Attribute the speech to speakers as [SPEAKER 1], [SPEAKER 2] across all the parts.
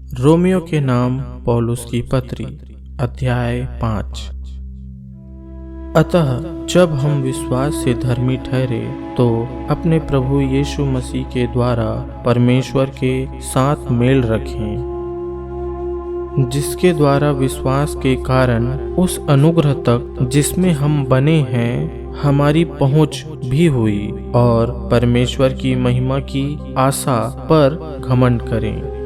[SPEAKER 1] Romeo के नाम पौलुस की पत्री अध्याय 5। अतः जब हम विश्वास से धर्मी ठहरे तो अपने प्रभु यीशु मसीह के द्वारा परमेश्वर के साथ मेल रखें, जिसके द्वारा विश्वास के कारण उस अनुग्रह तक जिसमें हम बने हैं हमारी पहुंच भी हुई और परमेश्वर की महिमा की आशा पर घमंड करें।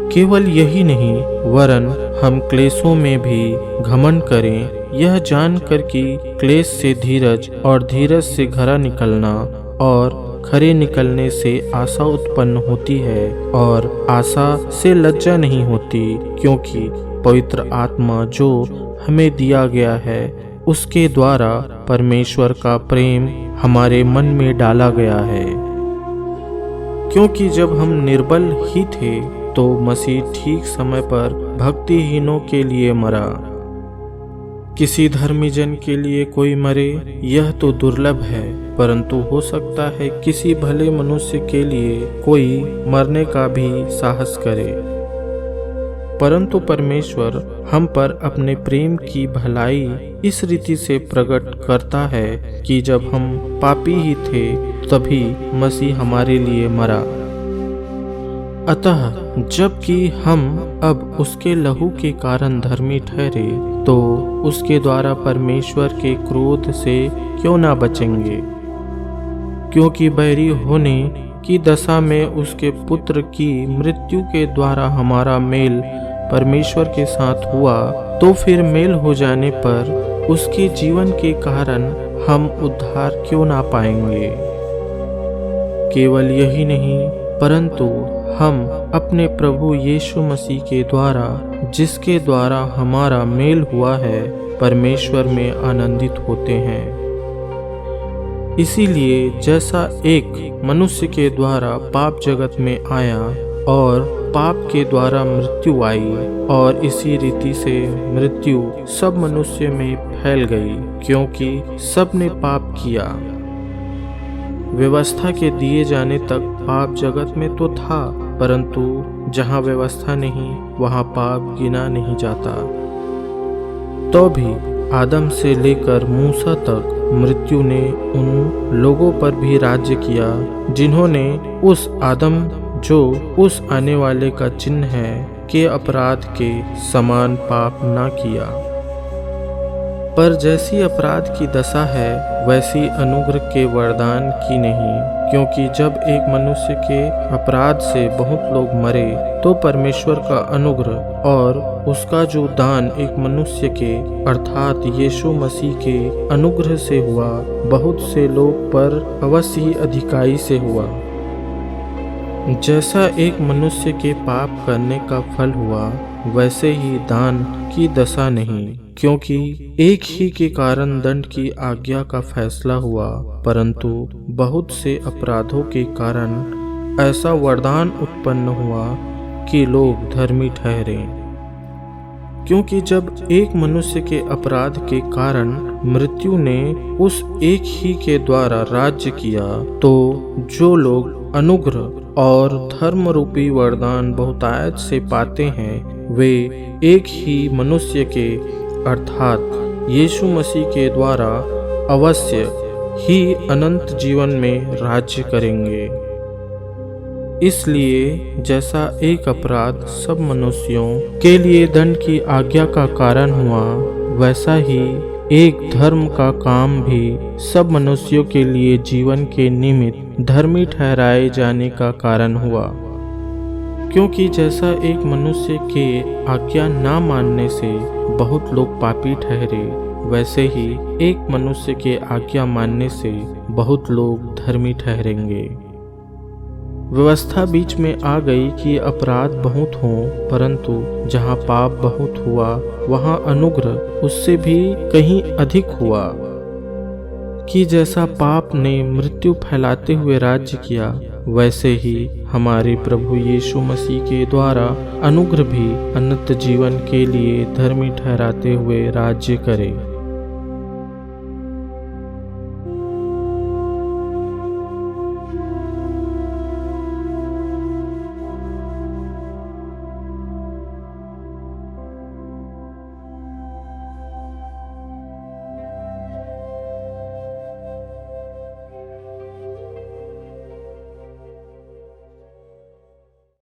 [SPEAKER 1] केवल यही नहीं वरन हम क्लेशों में भी घमंड करें, यह जानकर कि क्लेश से धीरज और धीरज से खरा निकलना और खरे निकलने से आशा उत्पन्न होती है और आशा से लज्जा नहीं होती, क्योंकि पवित्र आत्मा जो हमें दिया गया है उसके द्वारा परमेश्वर का प्रेम हमारे मन में डाला गया है। क्योंकि जब हम निर्बल ही थे तो मसीह ठीक समय पर भक्तिहीनों के लिए मरा। किसी धर्मी जन के लिए कोई मरे यह तो दुर्लभ है, परंतु हो सकता है किसी भले मनुष्य के लिए कोई मरने का भी साहस करे। परंतु परमेश्वर हम पर अपने प्रेम की भलाई इस रीति से प्रकट करता है कि जब हम पापी ही थे तभी मसीह हमारे लिए मरा। अतः जबकि हम अब उसके लहू के कारण धर्मी ठहरे तो उसके द्वारा परमेश्वर के क्रोध से क्यों ना बचेंगे, क्योंकि बैरी होने की दशा में उसके पुत्र की मृत्यु के द्वारा हमारा मेल परमेश्वर के साथ हुआ, तो फिर मेल हो जाने पर उसके जीवन के कारण हम उद्धार क्यों ना पाएंगे। केवल यही नहीं परंतु हम अपने प्रभु यीशु मसीह के द्वारा, जिसके द्वारा हमारा मेल हुआ है, परमेश्वर में आनंदित होते हैं। इसीलिए जैसा एक मनुष्य के द्वारा पाप जगत में आया और पाप के द्वारा मृत्यु आई, और इसी रीति से मृत्यु सब मनुष्य में फैल गई, क्योंकि सब ने पाप किया। व्यवस्था के दिए जाने तक पाप जगत में तो था, परंतु जहाँ व्यवस्था नहीं वहाँ पाप गिना नहीं जाता। तो भी आदम से लेकर मूसा तक मृत्यु ने उन लोगों पर भी राज्य किया जिन्होंने उस आदम जो उस आने वाले का चिन्ह है के अपराध के समान पाप ना किया। पर जैसी अपराध की दशा है वैसी अनुग्रह के वरदान की नहीं, क्योंकि जब एक मनुष्य के अपराध से बहुत लोग मरे तो परमेश्वर का अनुग्रह और उसका जो दान एक मनुष्य के अर्थात यीशु मसीह के अनुग्रह से हुआ, बहुत से लोग पर अवश्य ही अधिकाई से हुआ। जैसा एक मनुष्य के पाप करने का फल हुआ वैसे ही दान की दशा नहीं, क्योंकि एक ही के कारण दंड की आज्ञा का फैसला हुआ, परंतु बहुत से अपराधों के कारण ऐसा वरदान उत्पन्न हुआ कि लोग धर्मी ठहरे। क्योंकि जब एक मनुष्य के अपराध के कारण मृत्यु ने उस एक ही के द्वारा राज्य किया, तो जो लोग अनुग्रह और धर्म रूपी वरदान बहुतायत से पाते हैं वे एक ही मनुष्य के अर्थात यीशु मसीह के द्वारा अवश्य ही अनंत जीवन में राज्य करेंगे। इसलिए जैसा एक अपराध सब मनुष्यों के लिए दंड की आज्ञा का कारण हुआ, वैसा ही एक धर्म का काम भी सब मनुष्यों के लिए जीवन के निमित्त धर्मी ठहराए जाने का कारण हुआ। क्योंकि जैसा एक मनुष्य के आज्ञा ना मानने से बहुत लोग पापी ठहरे, वैसे ही एक मनुष्य के आज्ञा मानने से बहुत लोग धर्मी ठहरेंगे। व्यवस्था बीच में आ गई कि अपराध बहुत हों, परंतु जहाँ पाप बहुत हुआ वहाँ अनुग्रह उससे भी कहीं अधिक हुआ, कि जैसा पाप ने मृत्यु फैलाते हुए राज्य किया, वैसे ही हमारे प्रभु यीशु मसीह के द्वारा अनुग्रह भी अनंत जीवन के लिए धर्मी ठहराते हुए राज्य करे।